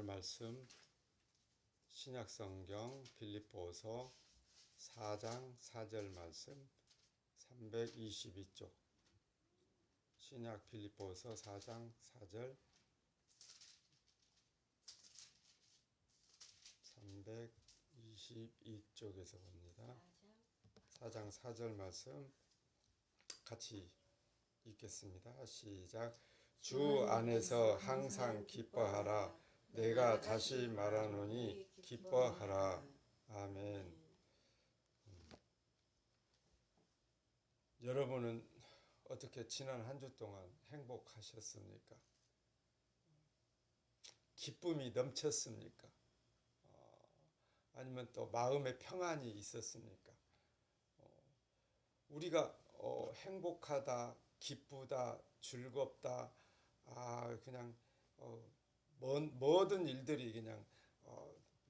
오늘 말씀 신약성경 빌립보서 4장 4절 말씀 322쪽. 신약 빌립보서 4장 4절 322쪽에서 봅니다. 4장 4절 말씀 같이 읽겠습니다. 시작. 주 안에서 항상 기뻐하라. 내가 다시 말하노니 기뻐하라. 아멘. 여러분은 어떻게 지난 한 주 동안 행복하셨습니까? 기쁨이 넘쳤습니까? 아니면 또 마음의 평안이 있었습니까? 우리가 행복하다, 기쁘다, 즐겁다, 그냥 모든 일들이 그냥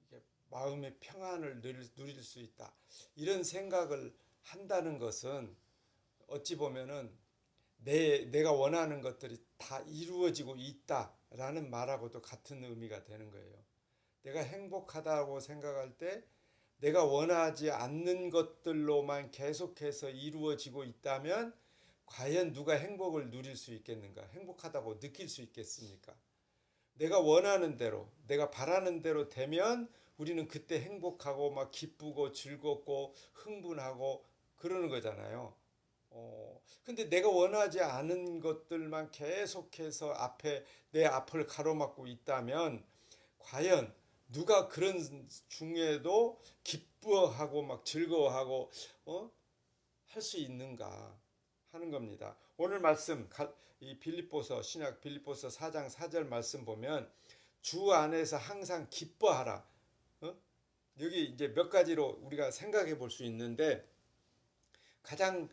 이게 마음의 평안을 누릴 수 있다, 이런 생각을 한다는 것은 어찌 보면은 내가 원하는 것들이 다 이루어지고 있다라는 말하고도 같은 의미가 되는 거예요. 내가 행복하다고 생각할 때 내가 원하지 않는 것들로만 계속해서 이루어지고 있다면 과연 누가 행복을 누릴 수 있겠는가? 행복하다고 느낄 수 있겠습니까? 내가 원하는 대로, 내가 바라는 대로 되면 우리는 그때 행복하고 막 기쁘고 즐겁고 흥분하고 그러는 거잖아요. 근데 내가 원하지 않은 것들만 계속해서 내 앞을 가로막고 있다면 과연 누가 그런 중에도 기뻐하고 막 즐거워하고 할 수 있는가 하는 겁니다. 오늘 말씀 이 신약 빌립보서 4장 4절 말씀 보면 주 안에서 항상 기뻐하라. 여기 이제 몇 가지로 우리가 생각해 볼 수 있는데 가장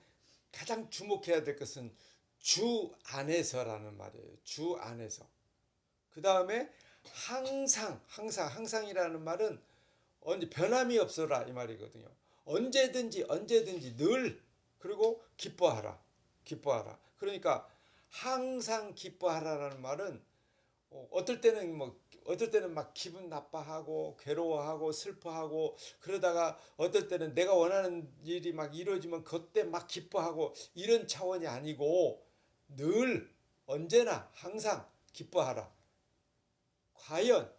주목해야 될 것은 주 안에서라는 말이에요. 주 안에서. 그 다음에 항상이라는 말은 변함이 없어라 이 말이거든요. 언제든지 늘, 그리고 기뻐하라. 그러니까 항상 기뻐하라라는 말은 어떨 때는 막 기분 나빠하고 괴로워하고 슬퍼하고 그러다가 어떨 때는 내가 원하는 일이 막 이루어지면 그때 막 기뻐하고 이런 차원이 아니고 늘 언제나 항상 기뻐하라. 과연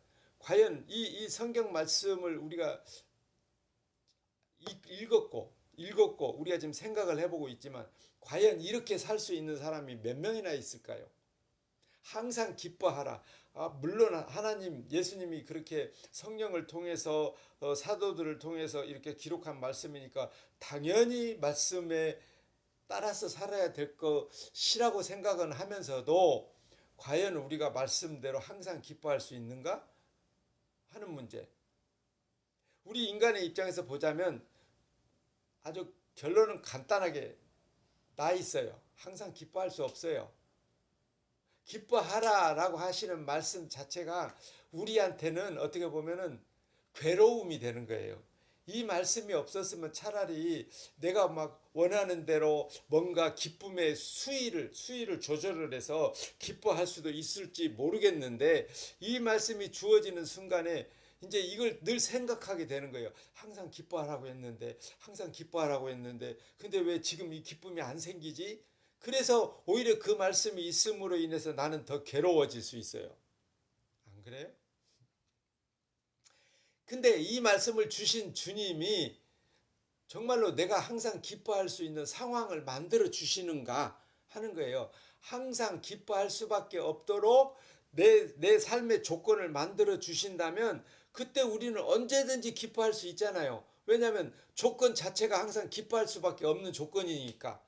이 성경 말씀을 우리가 읽었고 우리가 지금 생각을 해보고 있지만 과연 이렇게 살 수 있는 사람이 몇 명이나 있을까요? 항상 기뻐하라. 물론 하나님, 예수님이 그렇게 성령을 통해서 사도들을 통해서 이렇게 기록한 말씀이니까 당연히 말씀에 따라서 살아야 될 것이라고 생각은 하면서도 과연 우리가 말씀대로 항상 기뻐할 수 있는가 하는 문제. 우리 인간의 입장에서 보자면 아주 결론은 간단하게 나 있어요. 항상 기뻐할 수 없어요. 기뻐하라라고 하시는 말씀 자체가 우리한테는 어떻게 보면은 괴로움이 되는 거예요. 이 말씀이 없었으면 차라리 내가 막 원하는 대로 뭔가 기쁨의 수위를 조절을 해서 기뻐할 수도 있을지 모르겠는데 이 말씀이 주어지는 순간에 이제 이걸 늘 생각하게 되는 거예요. 항상 기뻐하라고 했는데 근데 왜 지금 이 기쁨이 안 생기지? 그래서 오히려 그 말씀이 있음으로 인해서 나는 더 괴로워질 수 있어요. 안 그래요? 근데 이 말씀을 주신 주님이 정말로 내가 항상 기뻐할 수 있는 상황을 만들어 주시는가 하는 거예요. 항상 기뻐할 수밖에 없도록 내 삶의 조건을 만들어 주신다면 그때 우리는 언제든지 기뻐할 수 있잖아요. 왜냐하면 조건 자체가 항상 기뻐할 수밖에 없는 조건이니까.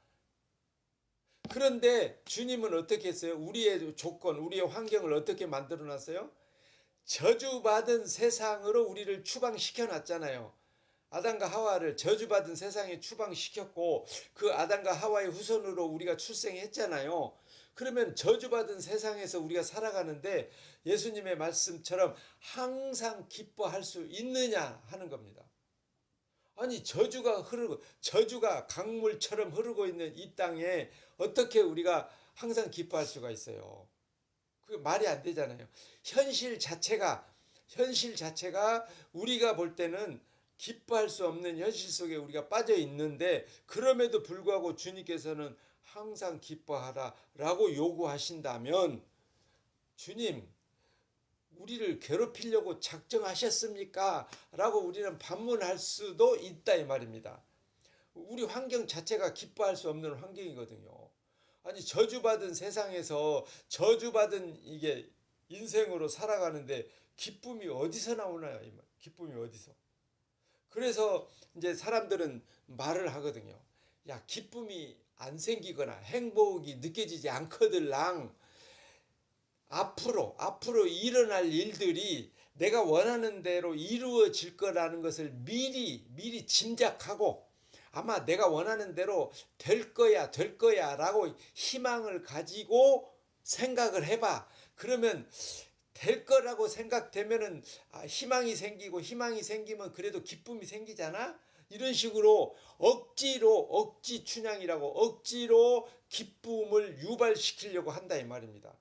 그런데 주님은 어떻게 했어요? 우리의 조건, 우리의 환경을 어떻게 만들어 놨어요? 저주받은 세상으로 우리를 추방시켜 놨잖아요. 아담과 하와를 저주받은 세상에 추방시켰고 그 아담과 하와의 후손으로 우리가 출생했잖아요. 그러면 저주받은 세상에서 우리가 살아가는데 예수님의 말씀처럼 항상 기뻐할 수 있느냐 하는 겁니다. 아니 저주가 강물처럼 흐르고 있는 이 땅에 어떻게 우리가 항상 기뻐할 수가 있어요? 그게 말이 안 되잖아요. 현실 자체가 현실 자체가 우리가 볼 때는 기뻐할 수 없는 현실 속에 우리가 빠져 있는데, 그럼에도 불구하고 주님께서는 항상 기뻐하라 라고 요구하신다면, 주님 우리를 괴롭히려고 작정하셨습니까? 라고 우리는 반문할 수도 있다 이 말입니다. 우리 환경 자체가 기뻐할 수 없는 환경이거든요. 아니, 저주받은 세상에서 저주받은 이게 인생으로 살아가는데 기쁨이 어디서 나오나요? 기쁨이 어디서? 그래서 이제 사람들은 말을 하거든요. 야, 기쁨이 안 생기거나 행복이 느껴지지 않거들랑 앞으로 일어날 일들이 내가 원하는 대로 이루어질 거라는 것을 미리 짐작하고, 아마 내가 원하는 대로 될 거야 라고 희망을 가지고 생각을 해봐. 그러면 될 거라고 생각되면은 희망이 생기고, 희망이 생기면 그래도 기쁨이 생기잖아. 이런 식으로 억지 춘향이라고 억지로 기쁨을 유발시키려고 한다 이 말입니다.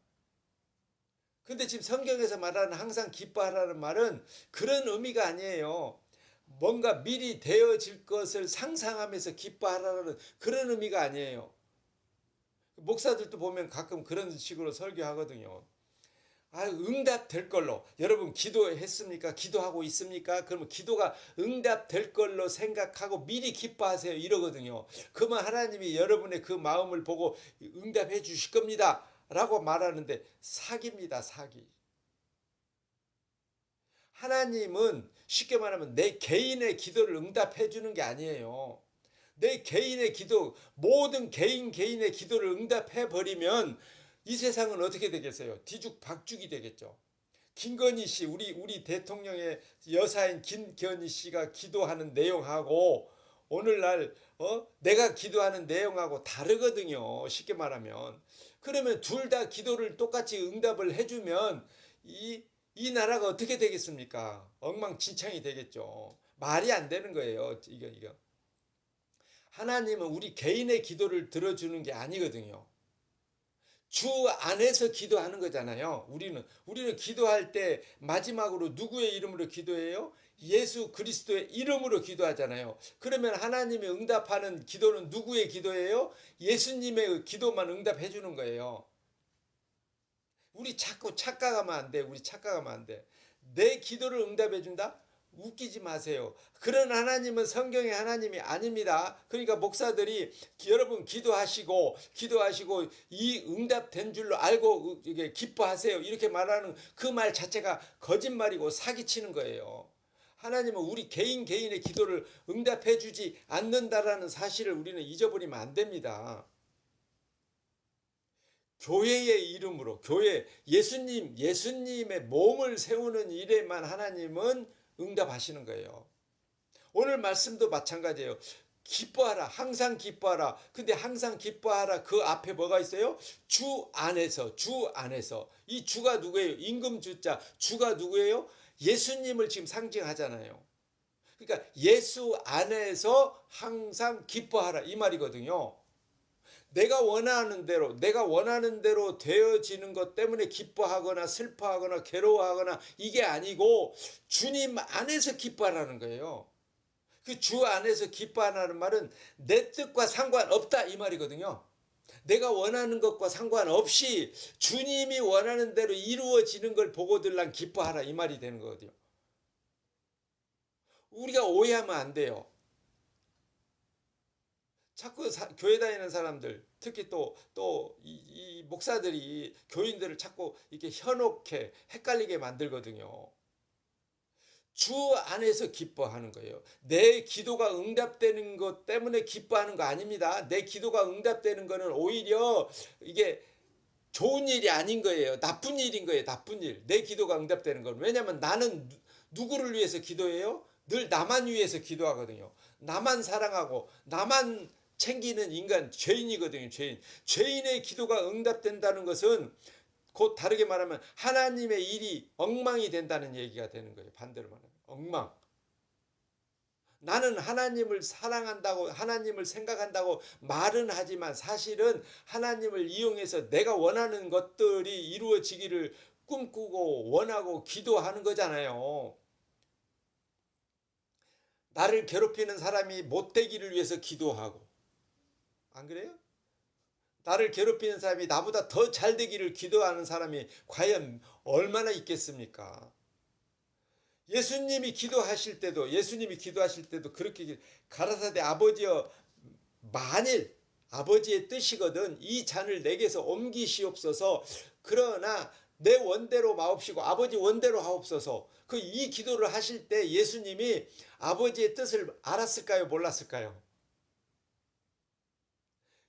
근데 지금 성경에서 말하는 항상 기뻐하라는 말은 그런 의미가 아니에요. 뭔가 미리 되어질 것을 상상하면서 기뻐하라는 그런 의미가 아니에요. 목사들도 보면 가끔 그런 식으로 설교하거든요. 응답될 걸로. 여러분 기도했습니까? 기도하고 있습니까? 그러면 기도가 응답될 걸로 생각하고 미리 기뻐하세요 이러거든요. 그러면 하나님이 여러분의 그 마음을 보고 응답해 주실 겁니다 라고 말하는데 사기입니다. 사기. 하나님은 쉽게 말하면 내 개인의 기도를 응답해 주는 게 아니에요. 내 개인의 기도, 모든 개인의 기도를 응답해 버리면 이 세상은 어떻게 되겠어요? 뒤죽박죽이 되겠죠. 김건희 씨, 우리 대통령의 여사인 김건희 씨가 기도하는 내용하고 오늘날 내가 기도하는 내용하고 다르거든요. 쉽게 말하면. 그러면 둘 다 기도를 똑같이 응답을 해주면 이 나라가 어떻게 되겠습니까? 엉망진창이 되겠죠. 말이 안 되는 거예요. 이거. 하나님은 우리 개인의 기도를 들어주는 게 아니거든요. 주 안에서 기도하는 거잖아요. 우리는 기도할 때 마지막으로 누구의 이름으로 기도해요? 예수 그리스도의 이름으로 기도하잖아요. 그러면 하나님이 응답하는 기도는 누구의 기도예요? 예수님의 기도만 응답해 주는 거예요. 우리 자꾸 착각하면 안 돼. 우리 착각하면 안 돼. 내 기도를 응답해 준다? 웃기지 마세요. 그런 하나님은 성경의 하나님이 아닙니다. 그러니까 목사들이 여러분 기도하시고 이 응답된 줄로 알고 이게 기뻐하세요 이렇게 말하는 그 말 자체가 거짓말이고 사기치는 거예요. 하나님은 우리 개인의 기도를 응답해 주지 않는다라는 사실을 우리는 잊어버리면 안 됩니다. 교회의 이름으로 예수님의 몸을 세우는 일에만 하나님은 응답하시는 거예요. 오늘 말씀도 마찬가지예요. 기뻐하라. 항상 기뻐하라. 근데 항상 기뻐하라. 그 앞에 뭐가 있어요? 주 안에서. 이 주가 누구예요? 임금주자. 주가 누구예요? 예수님을 지금 상징하잖아요. 그러니까 예수 안에서 항상 기뻐하라. 이 말이거든요. 내가 원하는 대로 되어지는 것 때문에 기뻐하거나 슬퍼하거나 괴로워하거나 이게 아니고 주님 안에서 기뻐하라는 거예요. 그 주 안에서 기뻐하라는 말은 내 뜻과 상관없다 이 말이거든요. 내가 원하는 것과 상관없이 주님이 원하는 대로 이루어지는 걸 보고들 난 기뻐하라 이 말이 되는 거거든요. 우리가 오해하면 안 돼요. 자꾸 교회 다니는 사람들, 특히 이 목사들이 교인들을 자꾸 이렇게 현혹해 헷갈리게 만들거든요. 주 안에서 기뻐하는 거예요. 내 기도가 응답되는 것 때문에 기뻐하는 거 아닙니다. 내 기도가 응답되는 거는 오히려 이게 좋은 일이 아닌 거예요. 나쁜 일인 거예요. 나쁜 일. 내 기도가 응답되는 건. 왜냐하면 나는 누구를 위해서 기도해요? 늘 나만 위해서 기도하거든요. 나만 사랑하고 나만 챙기는 인간, 죄인이거든요. 죄인의 기도가 응답된다는 것은 곧 다르게 말하면 하나님의 일이 엉망이 된다는 얘기가 되는 거예요. 반대로 말하면 엉망. 나는 하나님을 사랑한다고 하나님을 생각한다고 말은 하지만 사실은 하나님을 이용해서 내가 원하는 것들이 이루어지기를 꿈꾸고 원하고 기도하는 거잖아요. 나를 괴롭히는 사람이 못되기를 위해서 기도하고, 안 그래요? 나를 괴롭히는 사람이 나보다 더 잘 되기를 기도하는 사람이 과연 얼마나 있겠습니까? 예수님이 기도하실 때도 그렇게 가라사대 아버지여, 만일 아버지의 뜻이거든 이 잔을 내게서 옮기시옵소서. 그러나 내 원대로 마옵시고 아버지 원대로 하옵소서. 이 기도를 하실 때 예수님이 아버지의 뜻을 알았을까요? 몰랐을까요?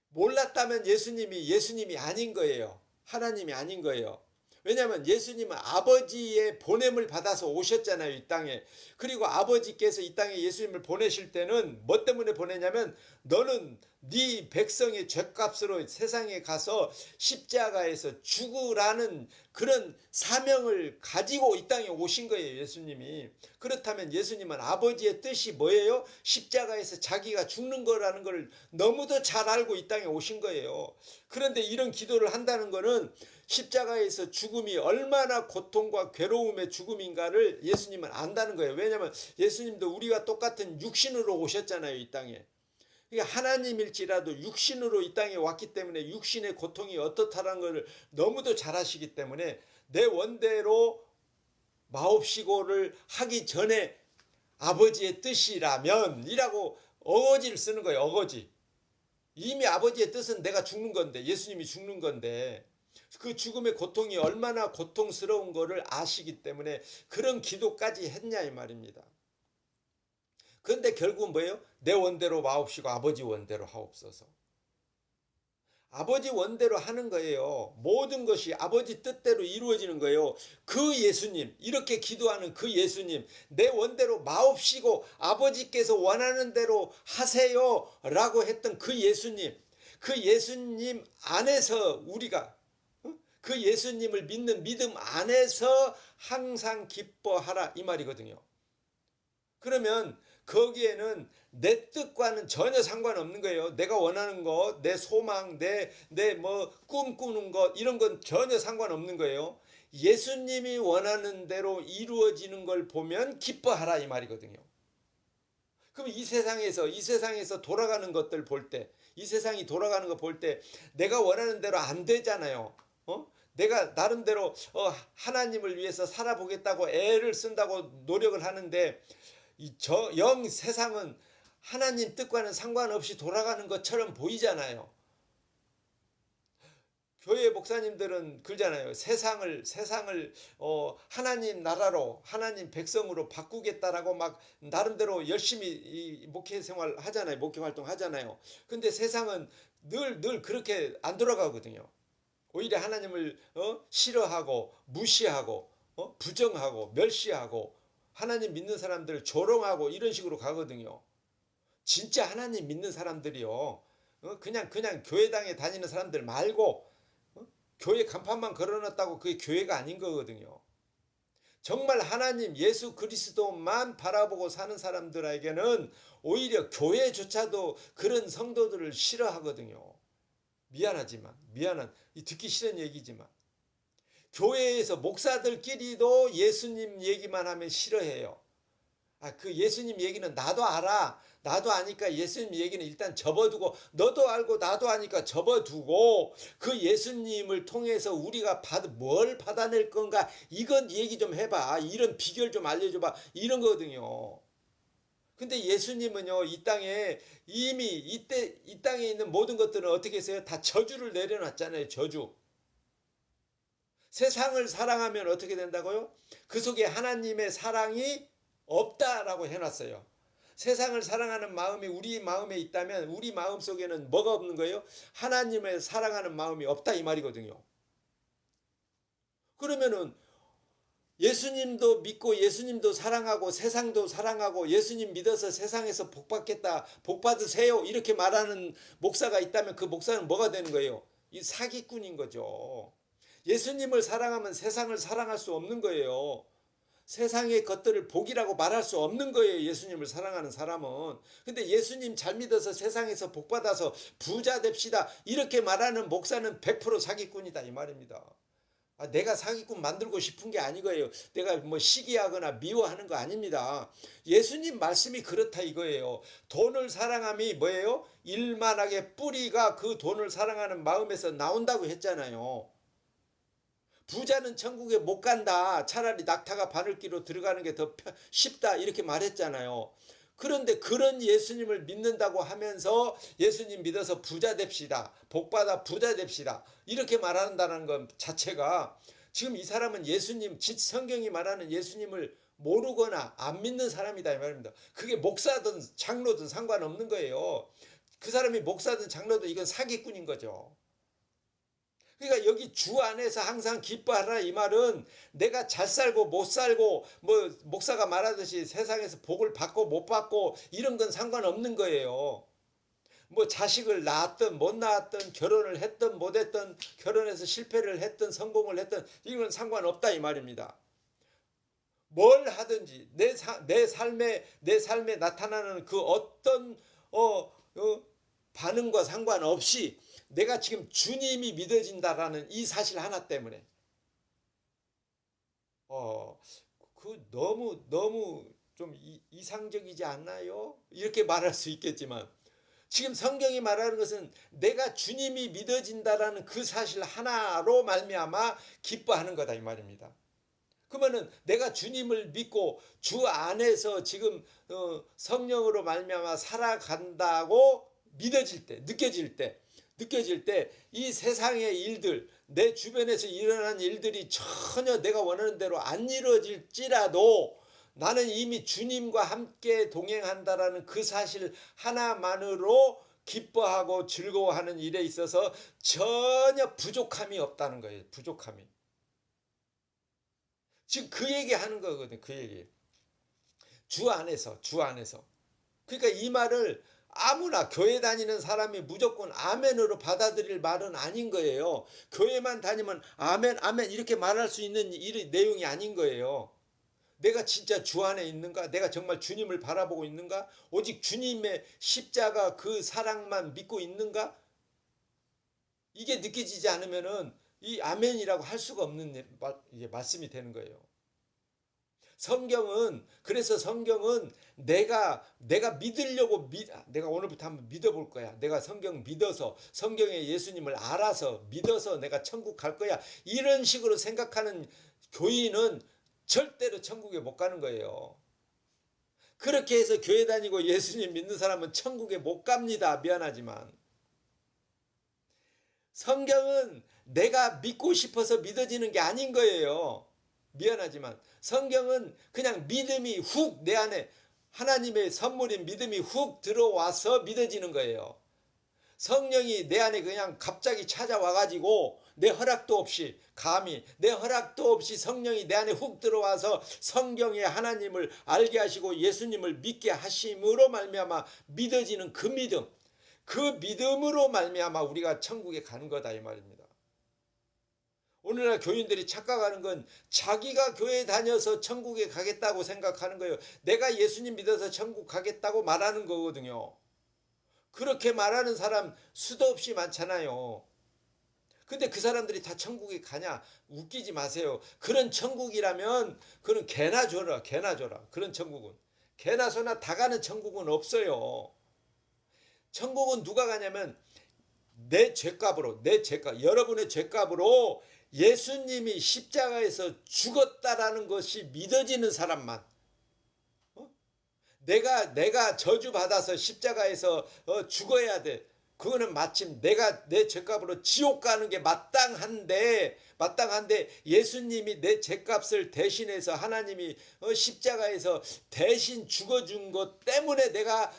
몰랐다면 예수님이 아닌 거예요. 하나님이 아닌 거예요. 왜냐하면 예수님은 아버지의 보냄을 받아서 오셨잖아요, 이 땅에. 그리고 아버지께서 이 땅에 예수님을 보내실 때는 뭐 때문에 보내냐면 너는 네 백성의 죗값으로 세상에 가서 십자가에서 죽으라는 그런 사명을 가지고 이 땅에 오신 거예요, 예수님이. 그렇다면 예수님은 아버지의 뜻이 뭐예요? 십자가에서 자기가 죽는 거라는 걸 너무도 잘 알고 이 땅에 오신 거예요. 그런데 이런 기도를 한다는 거는 십자가에서 죽음이 얼마나 고통과 괴로움의 죽음인가를 예수님은 안다는 거예요. 왜냐하면 예수님도 우리와 똑같은 육신으로 오셨잖아요, 이 땅에. 하나님일지라도 육신으로 이 땅에 왔기 때문에 육신의 고통이 어떻다는 것을 너무도 잘 아시기 때문에 내 원대로 마옵시고를 하기 전에 아버지의 뜻이라면 이라고 어거지를 쓰는 거예요. 어거지. 이미 아버지의 뜻은 내가 죽는 건데, 예수님이 죽는 건데 그 죽음의 고통이 얼마나 고통스러운 거를 아시기 때문에 그런 기도까지 했냐 이 말입니다. 그런데 결국은 뭐예요? 내 원대로 마옵시고 아버지 원대로 하옵소서. 아버지 원대로 하는 거예요. 모든 것이 아버지 뜻대로 이루어지는 거예요. 그 예수님, 이렇게 기도하는 그 예수님, 내 원대로 마옵시고 아버지께서 원하는 대로 하세요 라고 했던 그 예수님 안에서 우리가 그 예수님을 믿는 믿음 안에서 항상 기뻐하라 이 말이거든요. 그러면 거기에는 내 뜻과는 전혀 상관없는 거예요. 내가 원하는 것, 내 소망, 내 꿈꾸는 것 이런 건 전혀 상관없는 거예요. 예수님이 원하는 대로 이루어지는 걸 보면 기뻐하라 이 말이거든요. 그럼 이 세상에서 돌아가는 것들 볼 때, 이 세상이 돌아가는 거 볼 때 내가 원하는 대로 안 되잖아요. 내가 나름대로 하나님을 위해서 살아보겠다고 애를 쓴다고 노력을 하는데 영 세상은 하나님 뜻과는 상관없이 돌아가는 것처럼 보이잖아요. 교회 목사님들은 그러잖아요. 세상을 하나님 나라로 하나님 백성으로 바꾸겠다라고 막 나름대로 열심히 목회 생활 하잖아요. 목회 활동 하잖아요. 근데 세상은 늘 그렇게 안 돌아가거든요. 오히려 하나님을 싫어하고 무시하고 부정하고 멸시하고 하나님 믿는 사람들을 조롱하고 이런 식으로 가거든요. 진짜 하나님 믿는 사람들이요. 그냥 교회당에 다니는 사람들 말고 교회 간판만 걸어놨다고 그게 교회가 아닌 거거든요. 정말 하나님 예수 그리스도만 바라보고 사는 사람들에게는 오히려 교회조차도 그런 성도들을 싫어하거든요. 미안한 듣기 싫은 얘기지만 교회에서 목사들끼리도 예수님 얘기만 하면 싫어해요. 그 예수님 얘기는 나도 알아. 나도 아니까 예수님 얘기는 일단 접어두고 너도 알고 나도 아니까 접어두고 그 예수님을 통해서 우리가 뭘 받아낼 건가 이건 얘기 좀 해봐. 이런 비결 좀 알려줘봐. 이런 거거든요. 근데 예수님은요 이 땅에 이미 이 땅에 있는 모든 것들은 어떻게 했어요? 다 저주를 내려놨잖아요. 저주. 세상을 사랑하면 어떻게 된다고요? 그 속에 하나님의 사랑이 없다라고 해놨어요. 세상을 사랑하는 마음이 우리 마음에 있다면 우리 마음 속에는 뭐가 없는 거예요? 하나님을 사랑하는 마음이 없다 이 말이거든요. 그러면은 예수님도 믿고 예수님도 사랑하고 세상도 사랑하고 예수님 믿어서 세상에서 복 받겠다, 복 받으세요 이렇게 말하는 목사가 있다면 그 목사는 뭐가 되는 거예요? 이 사기꾼인 거죠. 예수님을 사랑하면 세상을 사랑할 수 없는 거예요. 세상의 것들을 복이라고 말할 수 없는 거예요. 예수님을 사랑하는 사람은. 근데 예수님 잘 믿어서 세상에서 복 받아서 부자 됩시다 이렇게 말하는 목사는 100% 사기꾼이다 이 말입니다. 내가 사기꾼 만들고 싶은 게 아니고요. 내가 뭐 시기하거나 미워하는 거 아닙니다. 예수님 말씀이 그렇다 이거예요. 돈을 사랑함이 뭐예요? 일만하게 뿌리가 그 돈을 사랑하는 마음에서 나온다고 했잖아요. 부자는 천국에 못 간다. 차라리 낙타가 바늘기로 들어가는 게 더 쉽다. 이렇게 말했잖아요. 그런데 그런 예수님을 믿는다고 하면서 예수님 믿어서 부자 됩시다. 복받아 부자 됩시다. 이렇게 말한다는 것 자체가 지금 이 사람은 예수님, 성경이 말하는 예수님을 모르거나 안 믿는 사람이다 이 말입니다. 그게 목사든 장로든 상관없는 거예요. 그 사람이 목사든 장로든 이건 사기꾼인 거죠. 그러니까 여기 주 안에서 항상 기뻐하라 이 말은 내가 잘 살고 못 살고 뭐 목사가 말하듯이 세상에서 복을 받고 못 받고 이런 건 상관없는 거예요. 뭐 자식을 낳았든 못 낳았든 결혼을 했든 못 했든 결혼해서 실패를 했든 성공을 했든 이건 상관없다 이 말입니다. 뭘 하든지 내 삶에 나타나는 그 어떤 반응과 상관없이 내가 지금 주님이 믿어진다라는 이 사실 하나 때문에 그 너무 좀 이상적이지 않나요? 이렇게 말할 수 있겠지만 지금 성경이 말하는 것은 내가 주님이 믿어진다라는 그 사실 하나로 말미암아 기뻐하는 거다 이 말입니다. 그러면은 내가 주님을 믿고 주 안에서 지금 성령으로 말미암아 살아간다고 믿어질 때, 느껴질 때 이 세상의 일들, 내 주변에서 일어나는 일들이 전혀 내가 원하는 대로 안 이루어질지라도 나는 이미 주님과 함께 동행한다라는 그 사실 하나만으로 기뻐하고 즐거워하는 일에 있어서 전혀 부족함이 없다는 거예요. 부족함이. 지금 그 얘기 하는 거거든요. 그 얘기. 주 안에서. 그러니까 이 말을 아무나 교회 다니는 사람이 무조건 아멘으로 받아들일 말은 아닌 거예요. 교회만 다니면 아멘 이렇게 말할 수 있는 내용이 아닌 거예요. 내가 진짜 주 안에 있는가? 내가 정말 주님을 바라보고 있는가? 오직 주님의 십자가 그 사랑만 믿고 있는가? 이게 느껴지지 않으면은 이 아멘이라고 할 수가 없는 말씀이 되는 거예요. 그래서 성경은 내가 믿으려고 내가 오늘부터 한번 믿어볼 거야. 내가 성경 믿어서 성경의 예수님을 알아서 믿어서 내가 천국 갈 거야. 이런 식으로 생각하는 교인은 절대로 천국에 못 가는 거예요. 그렇게 해서 교회 다니고 예수님 믿는 사람은 천국에 못 갑니다. 미안하지만. 성경은 내가 믿고 싶어서 믿어지는 게 아닌 거예요. 미안하지만 성경은 그냥 믿음이 훅 내 안에 하나님의 선물인 믿음이 훅 들어와서 믿어지는 거예요. 성령이 내 안에 그냥 갑자기 찾아와가지고 내 허락도 없이 내 허락도 없이 성령이 내 안에 훅 들어와서 성경의 하나님을 알게 하시고 예수님을 믿게 하심으로 말미암아 믿어지는 그 믿음으로 말미암아 우리가 천국에 가는 거다 이 말입니다. 오늘날 교인들이 착각하는 건 자기가 교회 다녀서 천국에 가겠다고 생각하는 거예요. 내가 예수님 믿어서 천국 가겠다고 말하는 거거든요. 그렇게 말하는 사람 수도 없이 많잖아요. 근데 그 사람들이 다 천국에 가냐? 웃기지 마세요. 그런 천국이라면 그는 개나 줘라. 그런 천국은. 개나 소나 다 가는 천국은 없어요. 천국은 누가 가냐면 내 죄값으로 여러분의 죄값으로 예수님이 십자가에서 죽었다라는 것이 믿어지는 사람만 내가 저주받아서 십자가에서 죽어야 돼. 그거는 마침 내가 내 죄값으로 지옥 가는 게 마땅한데 예수님이 내 죄값을 대신해서 하나님이 십자가에서 대신 죽어준 것 때문에 내가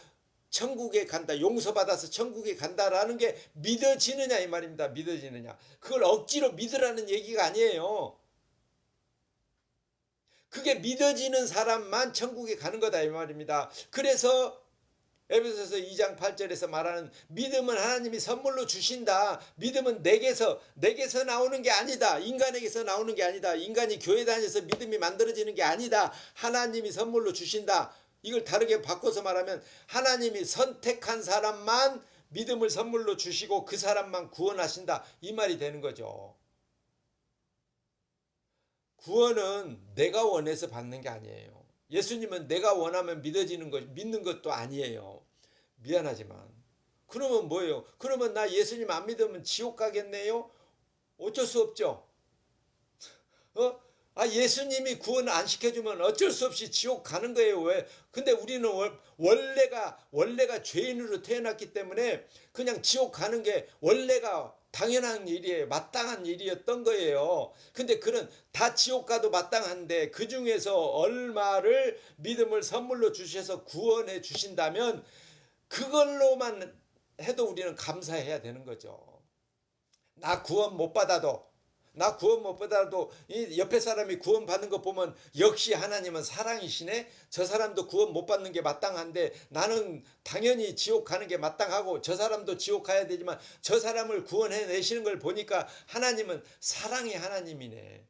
천국에 간다. 용서받아서 천국에 간다라는 게 믿어지느냐 이 말입니다. 믿어지느냐. 그걸 억지로 믿으라는 얘기가 아니에요. 그게 믿어지는 사람만 천국에 가는 거다 이 말입니다. 그래서 에베소서 2장 8절에서 말하는 믿음은 하나님이 선물로 주신다. 믿음은 내게서 나오는 게 아니다. 인간에게서 나오는 게 아니다. 인간이 교회 다녀서 믿음이 만들어지는 게 아니다. 하나님이 선물로 주신다. 이걸 다르게 바꿔서 말하면 하나님이 선택한 사람만 믿음을 선물로 주시고 그 사람만 구원하신다. 이 말이 되는 거죠. 구원은 내가 원해서 받는 게 아니에요. 예수님은 내가 원하면 믿는 것도 아니에요. 미안하지만. 그러면 뭐예요? 그러면 나 예수님 안 믿으면 지옥 가겠네요? 어쩔 수 없죠. 예수님이 구원 안 시켜주면 어쩔 수 없이 지옥 가는 거예요. 왜? 근데 우리는 원래가 죄인으로 태어났기 때문에 그냥 지옥 가는 게 원래가 당연한 일이에요. 마땅한 일이었던 거예요. 근데 그는 다 지옥 가도 마땅한데 그 중에서 얼마를 믿음을 선물로 주셔서 구원해 주신다면 그걸로만 해도 우리는 감사해야 되는 거죠. 나 구원 못 받아도 이 옆에 사람이 구원 받는 거 보면 역시 하나님은 사랑이시네. 저 사람도 구원 못 받는 게 마땅한데 나는 당연히 지옥 가는 게 마땅하고 저 사람도 지옥 가야 되지만 저 사람을 구원해 내시는 걸 보니까 하나님은 사랑의 하나님이네.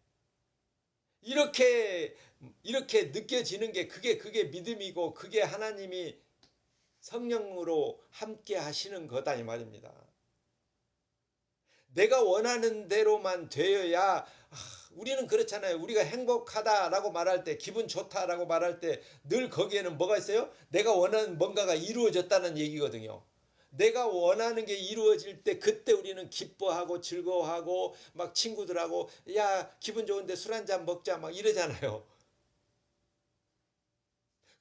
이렇게 느껴지는 게 그게 믿음이고 그게 하나님이 성령으로 함께 하시는 거다 이 말입니다. 내가 원하는 대로만 되어야 우리는 그렇잖아요. 우리가 행복하다라고 말할 때 기분 좋다라고 말할 때 늘 거기에는 뭐가 있어요? 내가 원하는 뭔가가 이루어졌다는 얘기거든요. 내가 원하는 게 이루어질 때 그때 우리는 기뻐하고 즐거워하고 막 친구들하고 야 기분 좋은데 술 한잔 먹자 막 이러잖아요.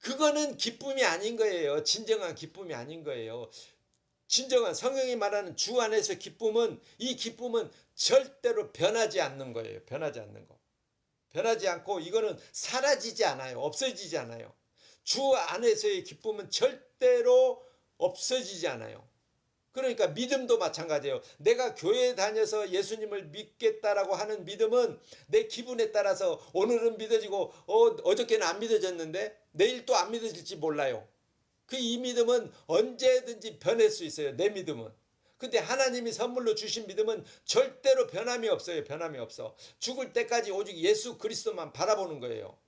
그거는 기쁨이 아닌 거예요. 진정한 기쁨이 아닌 거예요. 진정한 성경이 말하는 주 안에서 기쁨은 이 기쁨은 절대로 변하지 않는 거예요. 변하지 않는 거. 변하지 않고 이거는 사라지지 않아요. 없어지지 않아요. 주 안에서의 기쁨은 절대로 없어지지 않아요. 그러니까 믿음도 마찬가지예요. 내가 교회에 다녀서 예수님을 믿겠다라고 하는 믿음은 내 기분에 따라서 오늘은 믿어지고 어저께는 안 믿어졌는데 내일 또 안 믿어질지 몰라요. 이 믿음은 언제든지 변할 수 있어요. 내 믿음은. 근데 하나님이 선물로 주신 믿음은 절대로 변함이 없어요. 변함이 없어. 죽을 때까지 오직 예수 그리스도만 바라보는 거예요.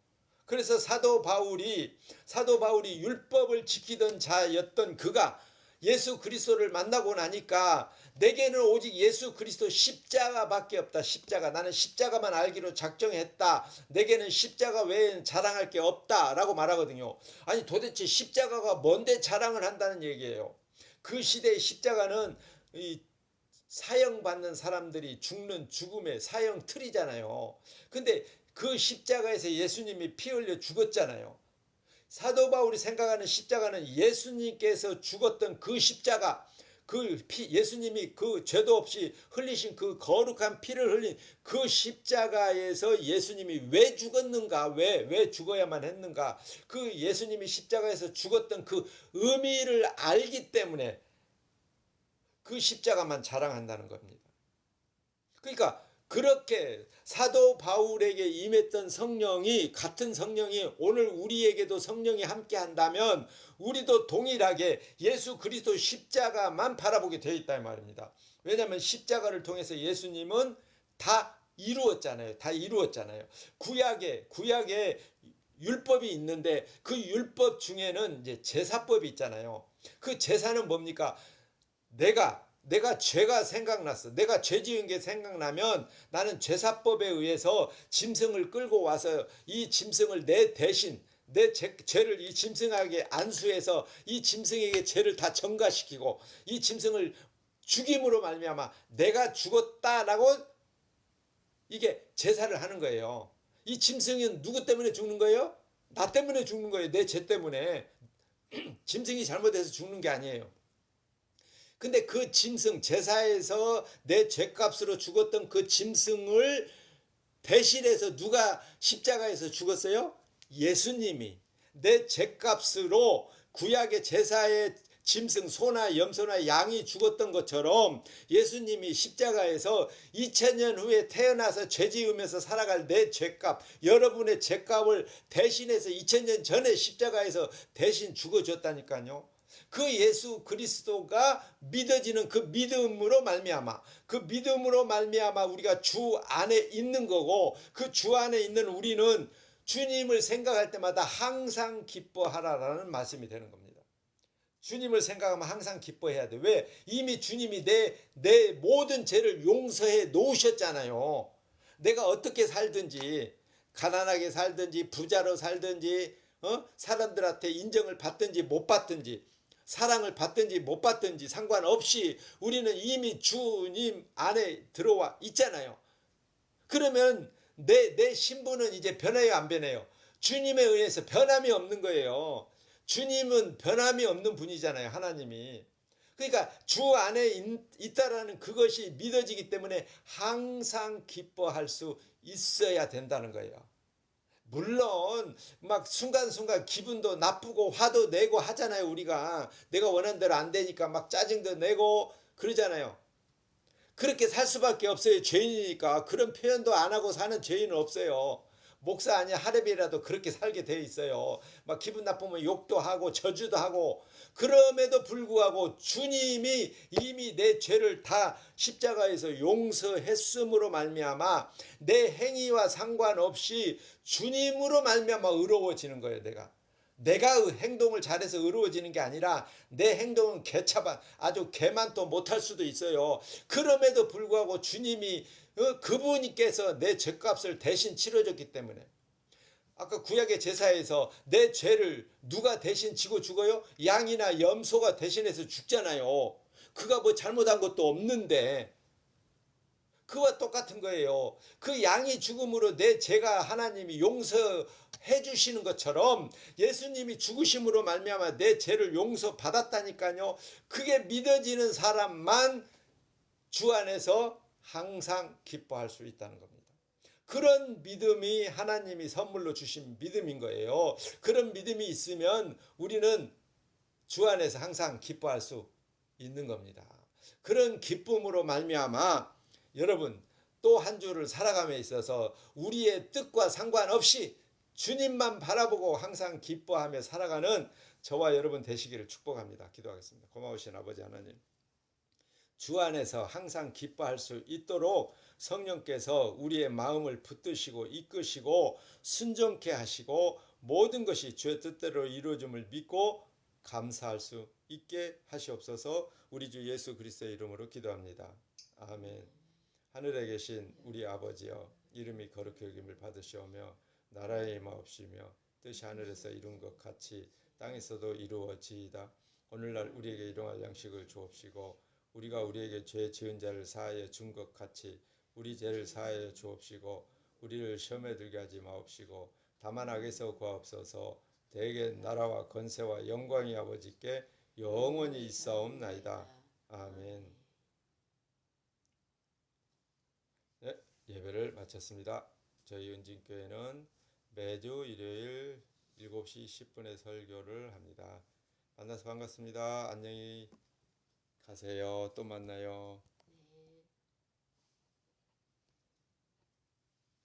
그래서 사도 바울이 율법을 지키던 자였던 그가 예수 그리스도를 만나고 나니까 내게는 오직 예수 그리스도 십자가밖에 없다. 십자가. 나는 십자가만 알기로 작정했다. 내게는 십자가 외에는 자랑할 게 없다라고 말하거든요. 아니 도대체 십자가가 뭔데 자랑을 한다는 얘기예요. 그 시대의 십자가는 이 사형받는 사람들이 죽는 죽음의 사형 틀이잖아요. 근데 그 십자가에서 예수님이 피 흘려 죽었잖아요. 사도 바울이 생각하는 십자가는 예수님께서 죽었던 그 십자가, 예수님이 그 죄도 없이 흘리신 그 거룩한 피를 흘린 그 십자가에서 예수님이 왜 죽었는가, 왜 죽어야만 했는가, 그 예수님이 십자가에서 죽었던 그 의미를 알기 때문에 그 십자가만 자랑한다는 겁니다. 그러니까 그렇게 사도 바울에게 임했던 성령이 같은 성령이 오늘 우리에게도 성령이 함께 한다면 우리도 동일하게 예수 그리스도 십자가만 바라보게 되어 있다 이 말입니다. 왜냐하면 십자가를 통해서 예수님은 다 이루었잖아요. 다 이루었잖아요. 구약에 율법이 있는데 그 율법 중에는 이제 제사법이 있잖아요. 그 제사는 뭡니까? 내가 죄가 생각났어. 내가 죄 지은 게 생각나면 나는 제사법에 의해서 짐승을 끌고 와서 이 짐승을 내 대신 내 죄를 이 짐승에게 안수해서 이 짐승에게 죄를 다 전가시키고 이 짐승을 죽임으로 말미암아 내가 죽었다라고 이게 제사를 하는 거예요. 이 짐승은 누구 때문에 죽는 거예요? 나 때문에 죽는 거예요. 내 죄 때문에. 짐승이 잘못해서 죽는 게 아니에요. 근데 그 짐승 제사에서 내 죄값으로 죽었던 그 짐승을 대신해서 누가 십자가에서 죽었어요? 예수님이 내 죄값으로 구약의 제사의 짐승 소나 염소나 양이 죽었던 것처럼 예수님이 십자가에서 2000년 후에 태어나서 죄 지으면서 살아갈 내 죄값, 여러분의 죄값을 대신해서 2000년 전에 십자가에서 대신 죽어줬다니까요. 그 예수 그리스도가 믿어지는 그 믿음으로 말미암아 우리가 주 안에 있는 거고 그 주 안에 있는 우리는 주님을 생각할 때마다 항상 기뻐하라라는 말씀이 되는 겁니다. 주님을 생각하면 항상 기뻐해야 돼. 왜? 이미 주님이 내 모든 죄를 용서해 놓으셨잖아요. 내가 어떻게 살든지 가난하게 살든지 부자로 살든지 사람들한테 인정을 받든지 못 받든지 사랑을 받든지 못 받든지 상관없이 우리는 이미 주님 안에 들어와 있잖아요. 그러면 내 신분은 이제 변해요, 안 변해요? 주님에 의해서 변함이 없는 거예요. 주님은 변함이 없는 분이잖아요, 하나님이. 그러니까 주 안에 있다라는 그것이 믿어지기 때문에 항상 기뻐할 수 있어야 된다는 거예요. 물론 막 순간순간 기분도 나쁘고 화도 내고 하잖아요. 우리가 내가 원하는 대로 안 되니까 막 짜증도 내고 그러잖아요. 그렇게 살 수밖에 없어요. 죄인이니까. 그런 표현도 안 하고 사는 죄인은 없어요. 목사 아니야 할애비라도 그렇게 살게 돼 있어요. 막 기분 나쁘면 욕도 하고 저주도 하고. 그럼에도 불구하고 주님이 이미 내 죄를 다 십자가에서 용서했음으로 말미암아 내 행위와 상관없이 주님으로 말미암아 의로워지는 거예요. 내가 행동을 잘해서 의로워지는 게 아니라 내 행동은 개차반 아주 개만도 못할 수도 있어요. 그럼에도 불구하고 주님이 그분께서 내 죄값을 대신 치러줬기 때문에 아까 구약의 제사에서 내 죄를 누가 대신 지고 죽어요? 양이나 염소가 대신해서 죽잖아요. 그가 뭐 잘못한 것도 없는데 그와 똑같은 거예요. 그 양이 죽음으로 내 죄가 하나님이 용서해 주시는 것처럼 예수님이 죽으심으로 말미암아 내 죄를 용서받았다니까요. 그게 믿어지는 사람만 주 안에서 항상 기뻐할 수 있다는 겁니다. 그런 믿음이 하나님이 선물로 주신 믿음인 거예요. 그런 믿음이 있으면 우리는 주 안에서 항상 기뻐할 수 있는 겁니다. 그런 기쁨으로 말미암아 여러분 또 한 주를 살아감에 있어서 우리의 뜻과 상관없이 주님만 바라보고 항상 기뻐하며 살아가는 저와 여러분 되시기를 축복합니다. 기도하겠습니다. 고마우신 아버지 하나님, 주 안에서 항상 기뻐할 수 있도록 성령께서 우리의 마음을 붙드시고 이끄시고 순종케 하시고 모든 것이 주의 뜻대로 이루어짐을 믿고 감사할 수 있게 하시옵소서. 우리 주 예수 그리스도의 이름으로 기도합니다. 아멘. 하늘에 계신 우리 아버지여, 이름이 거룩히 여김을 받으시오며 나라의 임하옵시며 뜻이 하늘에서 이룬 것 같이 땅에서도 이루어지이다. 오늘날 우리에게 일용할 양식을 주옵시고 우리가 우리에게 죄 지은 자를 사하여 준 것 같이 우리 죄를 사하여 주옵시고 우리를 시험에 들게 하지 마옵시고 다만 악에서 구하옵소서. 대개 나라와 권세와 영광이 아버지께 영원히 있사옵나이다. 아멘. 네, 예배를 마쳤습니다. 저희 은진교회는 매주 일요일 7시 10분에 설교를 합니다. 만나서 반갑습니다. 안녕히 가세요. 또 만나요.